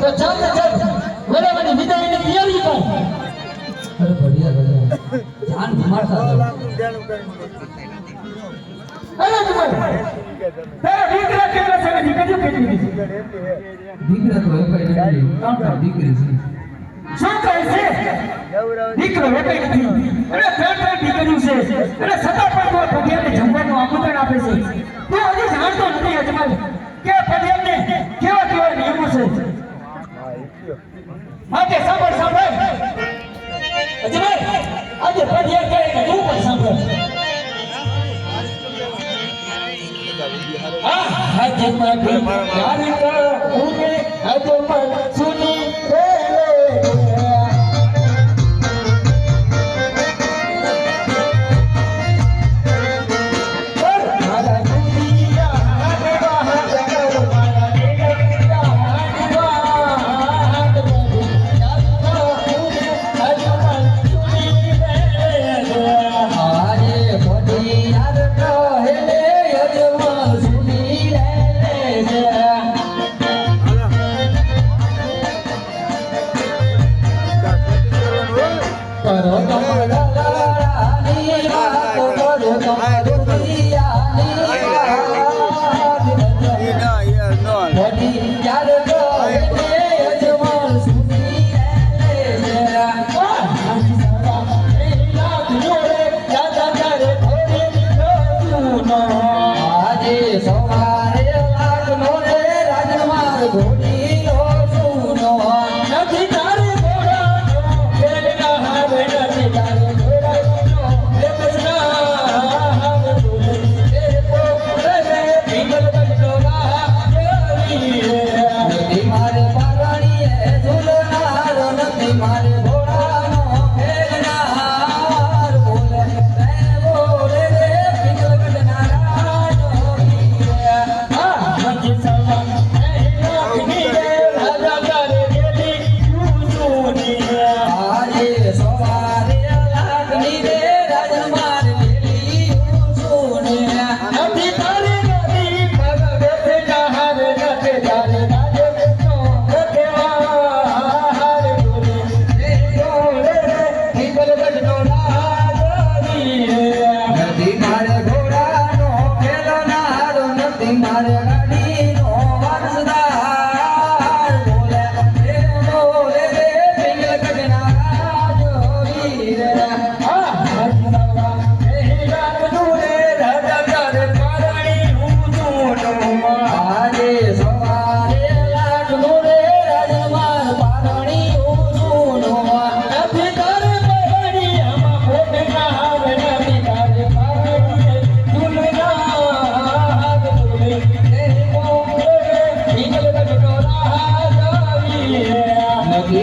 તો ચાલ ને ચાલ બરાબરની વિદાયની તૈયારી કર. અરે बढ़िया बढ़िया જાન મારતા અરે જુમાર તારા દીકરા કેટલા છે દીકરીઓ કેટલી છે? દીકરા તો એકાઈ નથી ત્રણ દીકરી છે. શું કહે છે? દીકરો એકાઈ નથી અને ત્રણ દીકરીઓ છે અને છતાં પણ તું પઢિયાને જમવાનું આમંત્રણ આપે છે. તું હજી જાણતો નથી અજમાલ કે પઢિયાને કેવા કેવા નિયમો છે. આજે સાંભળ સાંભળ અજમાલ આજે પઢિયા કહે કે તું પણ સાંભળ. આજે મારી યારી કહુને આજે મન સુની રે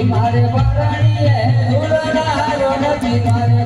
મારે પારણીએ ઝૂલનારો નથી મારે